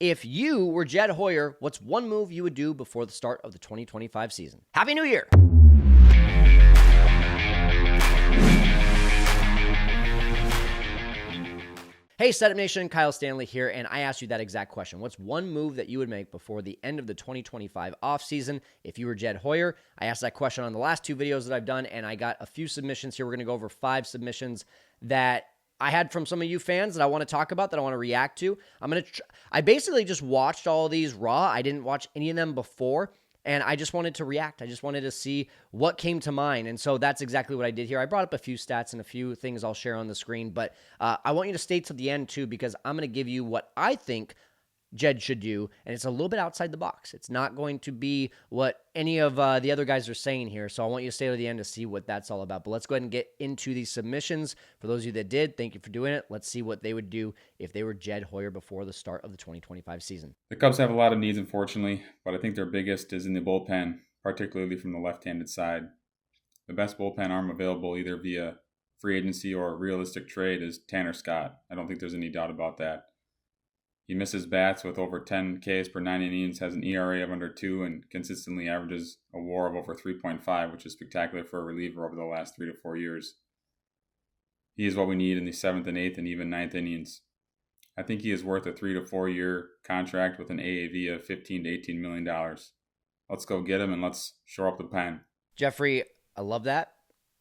If you were Jed Hoyer, what's one move you would do before the start of the 2025 season? Happy New Year! Hey, Setup Nation, Kyle Stanley here, and I asked you that exact question. What's one move that you would make before the end of the 2025 offseason if you were Jed Hoyer? I asked that question on the last two videos that I've done, and I got a few submissions here. We're going to go over 5 submissions that I had from some of you fans that I want to talk about, that I want to react to. I basically just watched all of these raw. I didn't watch any of them before, and I just wanted to react. I just wanted to see what came to mind, and so that's exactly what I did here. I brought up a few stats and a few things I'll share on the screen, but I want you to stay to the end, too, because I'm going to give you what I think Jed should do, and it's a little bit outside the box. It's not going to be what any of the other guys are saying here, so I want you to stay to the end to see what that's all about. But let's go ahead and get into these submissions. For those of you that did, thank you for doing it. Let's see what they would do if they were Jed Hoyer before the start of the 2025 season. The Cubs have a lot of needs, unfortunately, but I think their biggest is in the bullpen, particularly from the left-handed side. The best bullpen arm available, either via free agency or a realistic trade, is Tanner Scott. I don't think there's any doubt about that. He misses bats with over 10 Ks per 9 innings, has an ERA of under 2, and consistently averages a WAR of over 3.5, which is spectacular for a reliever over the last 3 to 4 years. He is what we need in the 7th and 8th and even 9th innings. I think he is worth a 3 to 4 year contract with an AAV of $15 to $18 million. Let's go get him and let's shore up the pen. Jeffrey, I love that.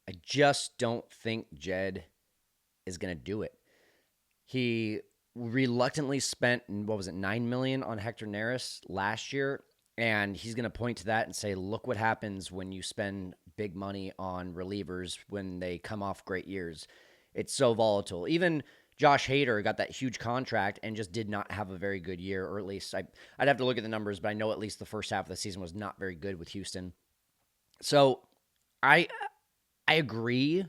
I just don't think Jed is going to do it. He reluctantly spent, $9 million on Hector Neris last year, and he's going to point to that and say, look what happens when you spend big money on relievers when they come off great years. It's so volatile. Even Josh Hader got that huge contract and just did not have a very good year, or at least I'd have to look at the numbers, but I know at least the first half of the season was not very good with Houston. So I agree.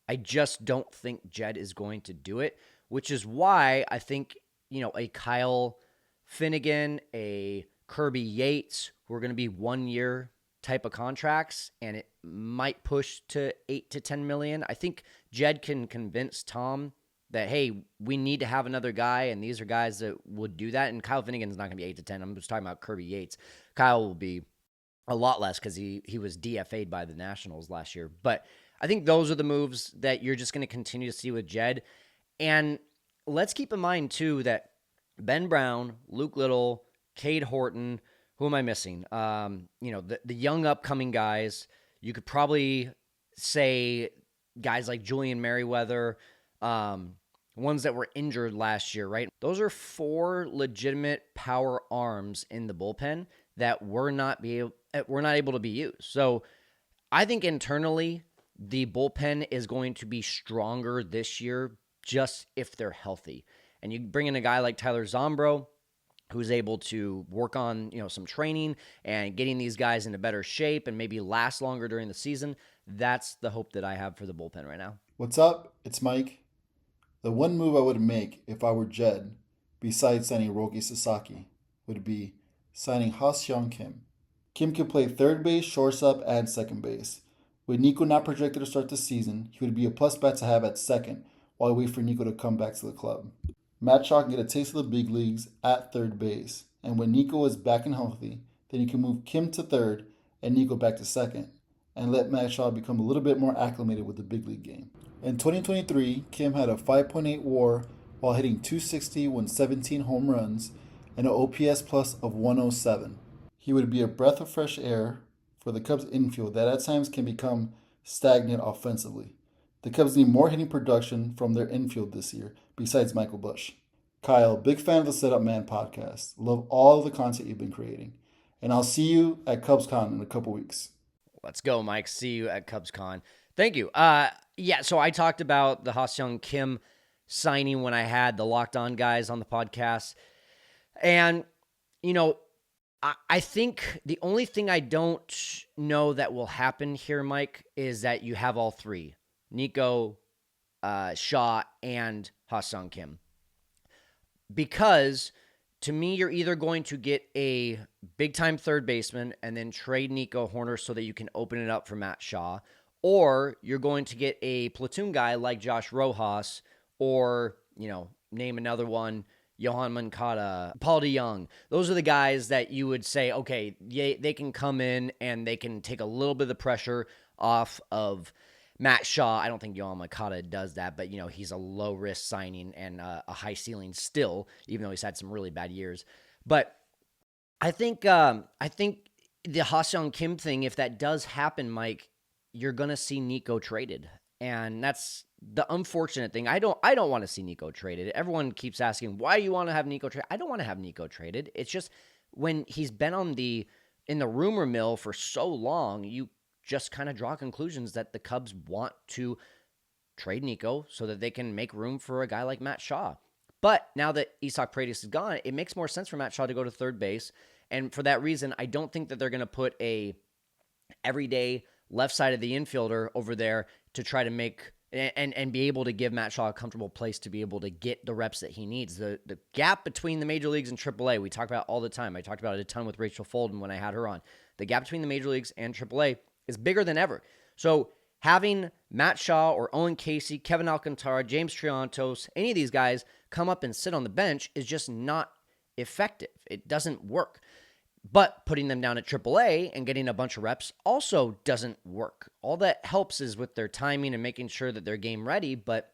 I just don't think Jed is going to do it, which is why I think, a Kyle Finnegan, a Kirby Yates, who are going to be 1 year type of contracts, and it might push to $8 to $10 million. I think Jed can convince Tom that, hey, we need to have another guy, and these are guys that would do that. And Kyle Finnegan's not going to be 8 to 10. I'm just talking about Kirby Yates. Kyle will be a lot less because he was DFA'd by the Nationals last year. But I think those are the moves that you're just going to continue to see with Jed. And let's keep in mind, too, that Ben Brown, Luke Little, Cade Horton, who am I missing? The young upcoming guys, you could probably say guys like Julian Merriweather, ones that were injured last year, right? Those are 4 legitimate power arms in the bullpen that were not able to be used. So I think internally the bullpen is going to be stronger this year, just if they're healthy. And you bring in a guy like Tyler Zombro, who's able to work on, some training and getting these guys into better shape and maybe last longer during the season. That's the hope that I have for the bullpen right now. What's up? It's Mike. The one move I would make if I were Jed, besides signing Roki Sasaki, would be signing Seong Kim. Kim can play third base, shortstop, and second base. With Nico not projected to start the season, he would be a plus bat to have at second while we wait for Nico to come back to the club. Matt Shaw can get a taste of the big leagues at third base, and when Nico is back and healthy, then you can move Kim to third and Nico back to second, and let Matt Shaw become a little bit more acclimated with the big league game. In 2023, Kim had a 5.8 WAR while hitting .260 with 17 home runs and an OPS plus of 107. He would be a breath of fresh air for the Cubs infield that at times can become stagnant offensively. The Cubs need more hitting production from their infield this year, besides Michael Busch. Kyle, big fan of the Setup Man podcast. Love all the content you've been creating. And I'll see you at CubsCon in a couple weeks. Let's go, Mike. See you at CubsCon. Thank you. So I talked about the Seong Kim signing when I had the Locked On guys on the podcast. And, I think the only thing I don't know that will happen here, Mike, is that you have all 3. Nico, Shaw, and Seong Kim. Because, to me, you're either going to get a big-time third baseman and then trade Nico Hoerner so that you can open it up for Matt Shaw, or you're going to get a platoon guy like Josh Rojas, or, name another one, Johan Moncada, Paul DeJong. Those are the guys that you would say, okay, they can come in and they can take a little bit of the pressure off of Matt Shaw. I don't think Johan Moncada does that, but he's a low risk signing and a high ceiling still, even though he's had some really bad years. But I think the Ha-Seong Kim thing, if that does happen, Mike, you're gonna see Nico traded, and that's the unfortunate thing. I don't want to see Nico traded. Everyone keeps asking, why do you want to have Nico traded? I don't want to have Nico traded. It's just when he's been in the rumor mill for so long, you just kind of draw conclusions that the Cubs want to trade Nico so that they can make room for a guy like Matt Shaw. But now that Isak Paredes is gone, it makes more sense for Matt Shaw to go to third base. And for that reason, I don't think that they're going to put a everyday left side of the infielder over there to try to make and be able to give Matt Shaw a comfortable place to be able to get the reps that he needs. The gap between the major leagues and AAA, we talk about all the time. I talked about it a ton with Rachel Folden when I had her on. The gap between the major leagues and AAA is bigger than ever. So having Matt Shaw or Owen Casey, Kevin Alcantara, James Triantos, any of these guys come up and sit on the bench is just not effective. It doesn't work. But putting them down at AAA and getting a bunch of reps also doesn't work. All that helps is with their timing and making sure that they're game ready, but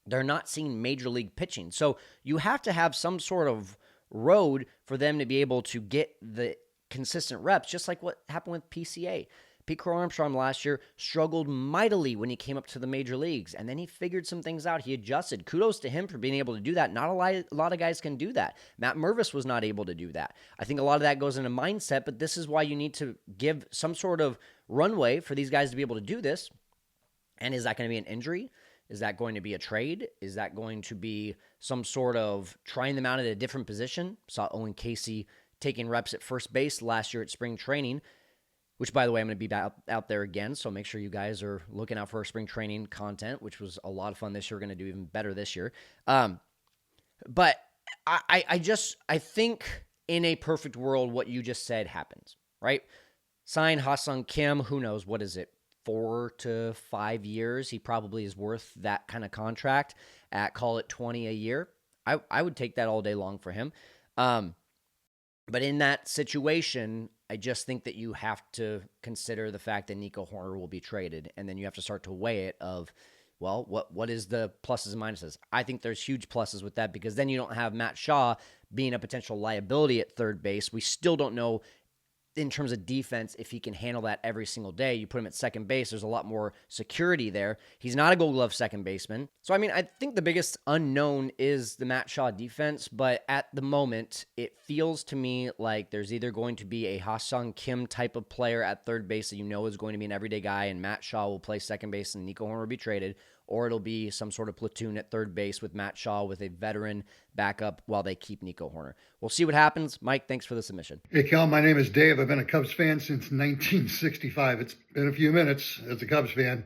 they're not seeing major league pitching. So you have to have some sort of road for them to be able to get the consistent reps, just like what happened with PCA. Pete Crow Armstrong last year struggled mightily when he came up to the major leagues, and then he figured some things out. He adjusted. Kudos to him for being able to do that. Not a lot of guys can do that. Matt Mervis was not able to do that. I think a lot of that goes into mindset, but this is why you need to give some sort of runway for these guys to be able to do this. And is that going to be an injury? Is that going to be a trade? Is that going to be some sort of trying them out at a different position? Saw Owen Casey taking reps at first base last year at spring training, which, by the way, I'm going to be out there again, so make sure you guys are looking out for our spring training content, which was a lot of fun this year. We're going to do even better this year. But I think in a perfect world, what you just said happens, right? Sign Ha-Seong Kim, who knows, what is it, 4 to 5 years? He probably is worth that kind of contract at, call it 20 a year. I would take that all day long for him. But in that situation, I just think that you have to consider the fact that Nico Hoerner will be traded, and then you have to start to weigh it of, well, what is the pluses and minuses? I think there's huge pluses with that because then you don't have Matt Shaw being a potential liability at third base. We still don't know in terms of defense if he can handle that every single day. You put him at second base, there's a lot more security there. He's not a Gold Glove second baseman. So, I mean, I think the biggest unknown is the Matt Shaw defense, but at the moment, it feels to me like there's either going to be a Ha-Seong Kim type of player at third base that is going to be an everyday guy, and Matt Shaw will play second base and Nico Hoerner will be traded, or it'll be some sort of platoon at third base with Matt Shaw with a veteran backup while they keep Nico Hoerner. We'll see what happens. Mike, thanks for the submission. Hey, Cal, my name is Dave. I've been a Cubs fan since 1965. It's been a few minutes as a Cubs fan.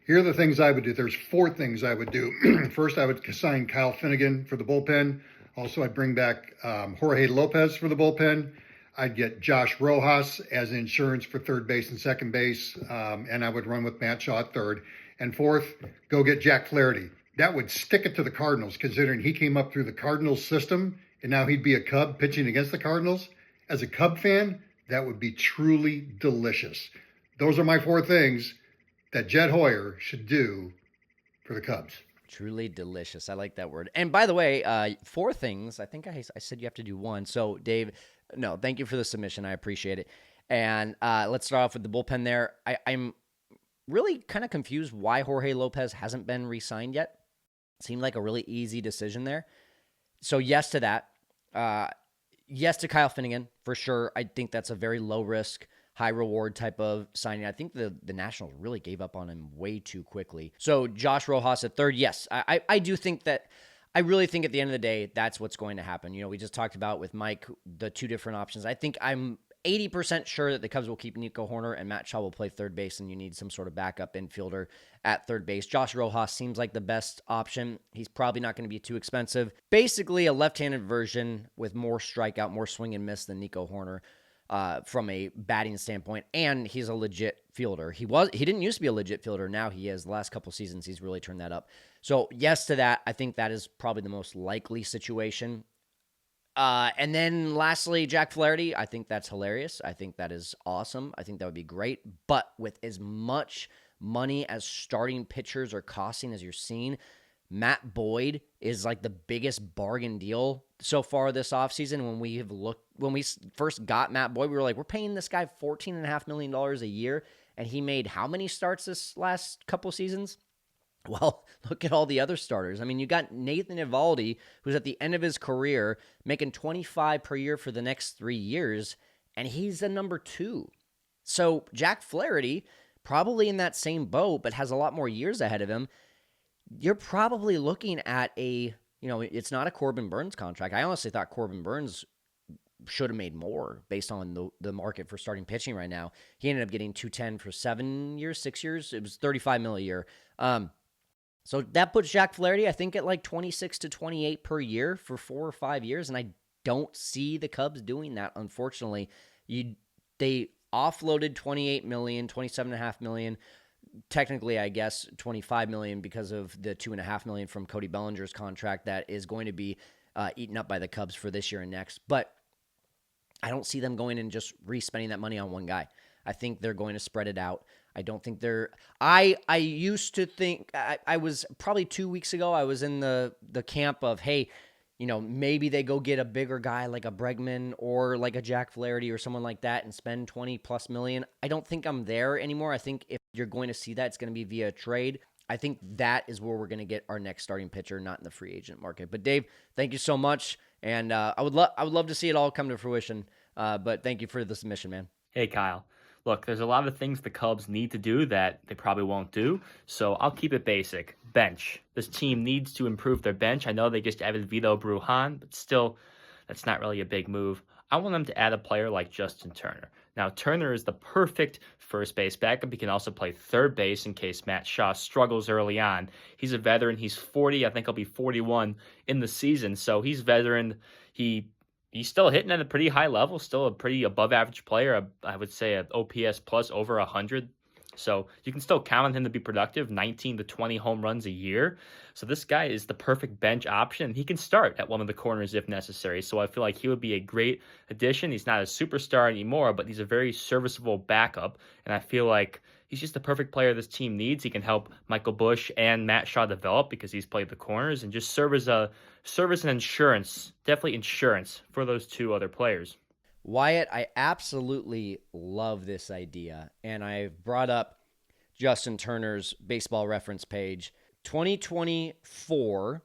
Here are the things I would do. There's 4 things I would do. First, I would sign Kyle Finnegan for the bullpen. Also, I'd bring back Jorge Lopez for the bullpen. I'd get Josh Rojas as insurance for third base and second base, and I would run with Matt Shaw at third. And fourth, go get Jack Flaherty. That would stick it to the Cardinals, considering he came up through the Cardinals system, and now he'd be a Cub pitching against the Cardinals. As a Cub fan, that would be truly delicious. Those are my 4 things that Jed Hoyer should do for the Cubs. Truly delicious. I like that word. And by the way, 4 things. I think I said you have to do 1. So, Dave, no, thank you for the submission. I appreciate it. And let's start off with the bullpen there. I'm really kind of confused why Jorge Lopez hasn't been re-signed yet. Seemed like a really easy decision there. So yes to that. Yes to Kyle Finnegan, for sure. I think that's a very low-risk, high-reward type of signing. I think the Nationals really gave up on him way too quickly. So Josh Rojas at third, yes. I do think that, I really think at the end of the day, that's what's going to happen. We just talked about with Mike, the 2 different options. I think I'm 80% sure that the Cubs will keep Nico Hoerner and Matt Shaw will play third base, and you need some sort of backup infielder at third base. Josh Rojas seems like the best option. He's probably not going to be too expensive. Basically a left-handed version with more strikeout, more swing and miss than Nico Hoerner from a batting standpoint, and he's a legit fielder. He didn't used to be a legit fielder. Now he is. The last couple seasons, he's really turned that up. So yes to that. I think that is probably the most likely situation. And then lastly, Jack Flaherty. I think that's hilarious. I think that is awesome. I think that would be great. But with as much money as starting pitchers are costing as you're seeing, Matt Boyd is like the biggest bargain deal so far this offseason. When we first got Matt Boyd, we were like, we're paying this guy $14.5 million a year. And he made how many starts this last couple seasons? Well, look at all the other starters. I mean, you got Nathan Eovaldi, who's at the end of his career, making $25 per year for the next 3 years, and he's the number 2. So Jack Flaherty, probably in that same boat, but has a lot more years ahead of him. You're probably looking at it's not a Corbin Burns contract. I honestly thought Corbin Burns should have made more based on the market for starting pitching right now. He ended up getting $210 for 6 years. It was $35 million a year. So that puts Jack Flaherty, I think, at like 26 to 28 per year for 4 or 5 years, and I don't see the Cubs doing that, unfortunately. They offloaded $28 million, $27.5 million, technically, I guess, $25 million because of the $2.5 million from Cody Bellinger's contract that is going to be eaten up by the Cubs for this year and next. But I don't see them going and just re-spending that money on one guy. I think they're going to spread it out. I don't think they're. I used to think I was probably 2 weeks ago. I was in the camp of, hey, maybe they go get a bigger guy like a Bregman or like a Jack Flaherty or someone like that and spend 20 plus million. I don't think I'm there anymore. I think if you're going to see that, it's going to be via trade. I think that is where we're going to get our next starting pitcher, not in the free agent market. But Dave, thank you so much, and I would love to see it all come to fruition. But thank you for the submission, man. Hey, Kyle. Look, there's a lot of things the Cubs need to do that they probably won't do, so I'll keep it basic. Bench. This team needs to improve their bench. I know they just added Vito Brujan, but still, that's not really a big move. I want them to add a player like Justin Turner. Now, Turner is the perfect first base backup. He can also play third base in case Matt Shaw struggles early on. He's a veteran. He's 40. I think he'll be 41 in the season, so he's veteran. He's still hitting at a pretty high level, still a pretty above-average player. I would say an OPS plus over 100. So you can still count on him to be productive, 19 to 20 home runs a year. So this guy is the perfect bench option. He can start at one of the corners if necessary. So I feel like he would be a great addition. He's not a superstar anymore, but he's a very serviceable backup. And I feel like he's just the perfect player this team needs. He can help Michael Busch and Matt Shaw develop because he's played the corners and just serve as an insurance, definitely insurance for those two other players. Wyatt, I absolutely love this idea, and I've brought up Justin Turner's baseball reference page. 2024,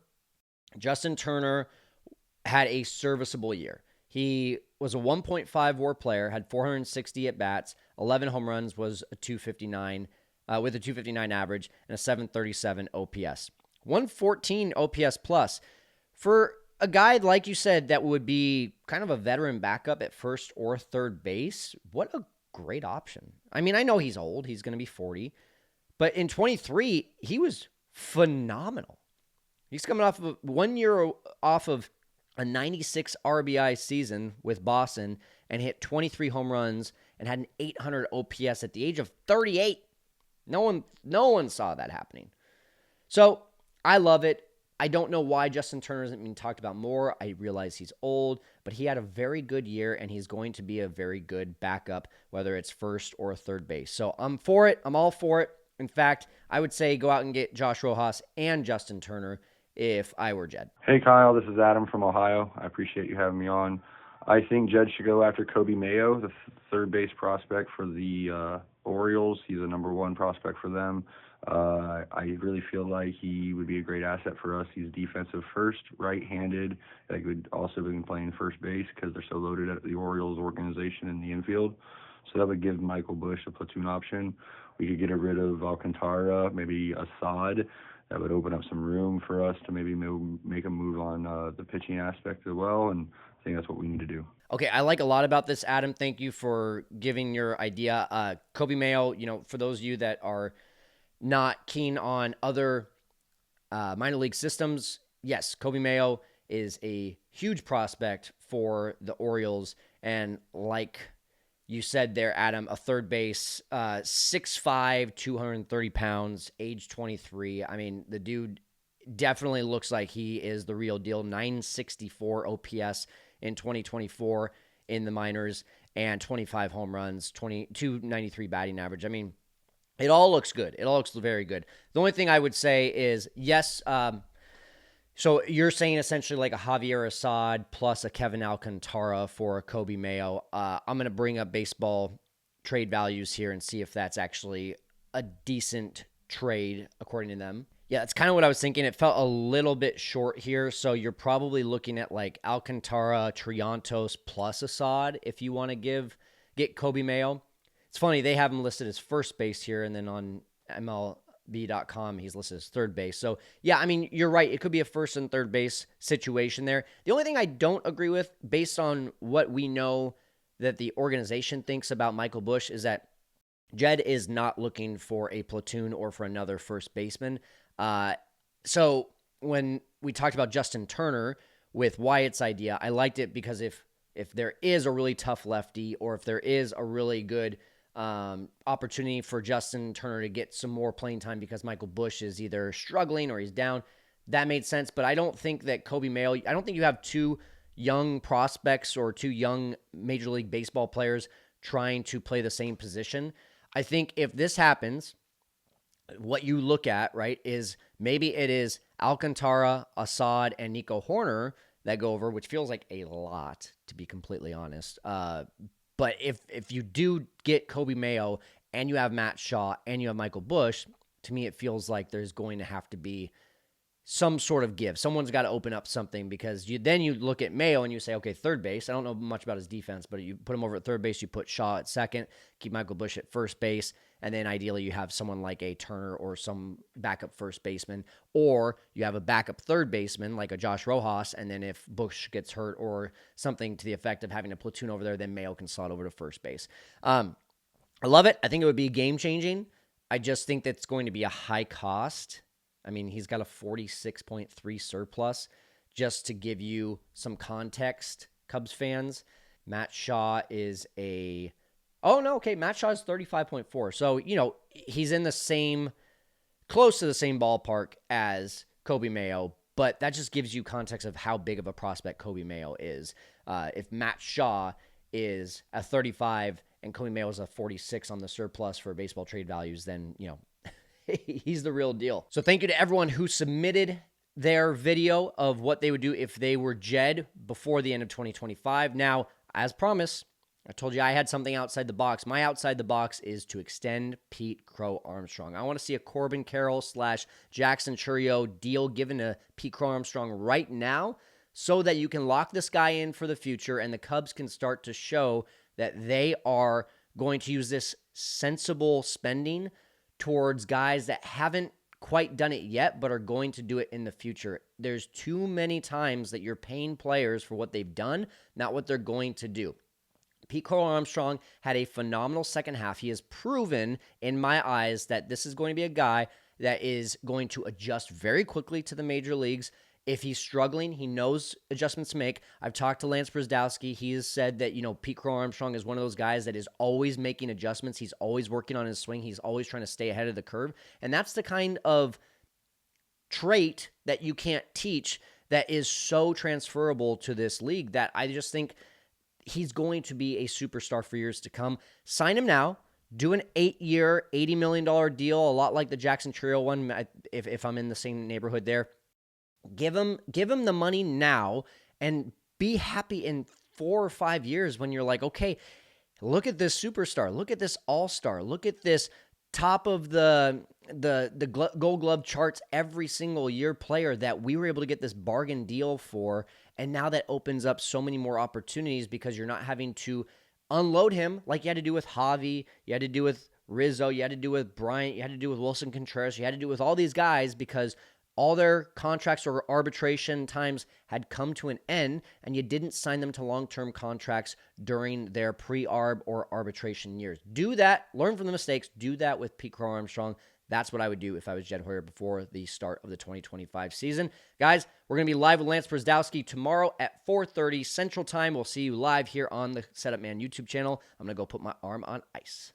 Justin Turner had a serviceable year. He was a 1.5 WAR player, had 460 at-bats, 11 home runs, was a 259, with a 259 average, and a 737 OPS. 114 OPS plus. For a guy, like you said, that would be kind of a veteran backup at first or third base, what a great option. I mean, I know he's old. He's going to be 40. But in 23, he was phenomenal. He's coming off of 1 year off of a 96 RBI season with Boston and hit 23 home runs and had an 800 OPS at the age of 38. No one saw that happening. So I love it. I don't know why Justin Turner isn't being talked about more. I realize he's old, but he had a very good year, and he's going to be a very good backup, whether it's first or third base. So I'm for it. I'm all for it. In fact, I would say go out and get Josh Rojas and Justin Turner if I were Jed. Hey, Kyle. This is Adam from Ohio. I appreciate you having me on. I think Jed should go after Coby Mayo, the third base prospect for the Orioles. He's a number 1 prospect for them. I really feel like he would be a great asset for us. He's defensive first, right-handed. He would also be playing first base because they're so loaded at the Orioles organization in the infield. So that would give Michael Busch a platoon option. We could get rid of Alcantara, maybe Assad. That would open up some room for us to maybe make a move on the pitching aspect as well, and I think that's what we need to do. Okay, I like a lot about this, Adam. Thank you for giving your idea. Coby Mayo, for those of you that are not keen on other minor league systems, yes, Coby Mayo is a huge prospect for the Orioles. And like you said there, Adam, a third base, 6'5", 230 pounds, age 23. I mean, the dude definitely looks like he is the real deal. 964 OPS in 2024 in the minors, and 25 home runs, 293 batting average. I mean, it all looks good. It all looks very good. The only thing I would say is, yes, so you're saying essentially like a Javier Assad plus a Kevin Alcantara for a Coby Mayo. I'm going to bring up baseball trade values here and see if that's actually a decent trade according to them. Yeah, that's kind of what I was thinking. It felt a little bit short here. So you're probably looking at like Alcantara, Triantos plus Assad if you want to get Coby Mayo. It's funny, they have him listed as first base here, and then on MLB.com, he's listed as third base. So, yeah, I mean, you're right. It could be a first and third base situation there. The only thing I don't agree with, based on what we know that the organization thinks about Michael Busch, is that Jed is not looking for a platoon or for another first baseman. So when we talked about Justin Turner with Wyatt's idea, I liked it because if there is a really tough lefty, or if there is a really good opportunity for Justin Turner to get some more playing time because Michael Busch is either struggling or he's down, that made sense. But I don't think that Coby Mayo, I don't think you have two young prospects or two young Major League Baseball players trying to play the same position. I think if this happens, what you look at, right, is maybe it is Alcantara, Assad, and Nico Horner that go over, which feels like a lot, to be completely honest. But if you do get Coby Mayo and you have Matt Shaw and you have Michael Busch, to me it feels like there's going to have to be some sort of give. Someone's got to open up something, because then you look at Mayo and you say, okay, third base. I don't know much about his defense, but you put him over at third base, you put Shaw at second, keep Michael Busch at first base, and then ideally you have someone like a Turner or some backup first baseman, or you have a backup third baseman like a Josh Rojas, and then if Busch gets hurt or something to the effect of having a platoon over there, then Mayo can slot over to first base. I love it. I think it would be game-changing. I just think that's going to be a high cost. I mean, he's got a 46.3 surplus. Just to give you some context, Cubs fans, Matt Shaw is Matt Shaw is 35.4. So, he's in close to the same ballpark as Coby Mayo, but that just gives you context of how big of a prospect Coby Mayo is. If Matt Shaw is a 35 and Coby Mayo is a 46 on the surplus for baseball trade values, then, he's the real deal. So thank you to everyone who submitted their video of what they would do if they were Jed before the end of 2025. Now, as promised, I told you I had something outside the box. My outside the box is to extend Pete Crow Armstrong. I want to see a Corbin Carroll / Jackson Chourio deal given to Pete Crow Armstrong right now, so that you can lock this guy in for the future and the Cubs can start to show that they are going to use this sensible spending towards guys that haven't quite done it yet, but are going to do it in the future. There's too many times that you're paying players for what they've done, not what they're going to do. Pete Crow Armstrong had a phenomenal second half. He has proven, in my eyes, that this is going to be a guy that is going to adjust very quickly to the major leagues. If he's struggling, he knows adjustments to make. I've talked to Lance Brzezowski. He has said that, Pete Crow Armstrong is one of those guys that is always making adjustments. He's always working on his swing. He's always trying to stay ahead of the curve. And that's the kind of trait that you can't teach that is so transferable to this league, that I just think he's going to be a superstar for years to come. Sign him now. Do an 8-year, $80 million deal, a lot like the Jackson Chourio one, if I'm in the same neighborhood there. Give him the money now and be happy in 4 or 5 years when you're like, okay, look at this superstar, look at this all-star, look at this top of the Gold Glove charts every single year player that we were able to get this bargain deal for. And now that opens up so many more opportunities, because you're not having to unload him like you had to do with Javi, you had to do with Rizzo, you had to do with Bryant, you had to do with Wilson Contreras, you had to do with all these guys, because all their contracts or arbitration times had come to an end, and you didn't sign them to long-term contracts during their pre-arb or arbitration years. Do that. Learn from the mistakes. Do that with Pete Crow Armstrong. That's what I would do if I was Jed Hoyer before the start of the 2025 season. Guys, we're going to be live with Lance Brzezowski tomorrow at 4:30 Central Time. We'll see you live here on the Setup Man YouTube channel. I'm going to go put my arm on ice.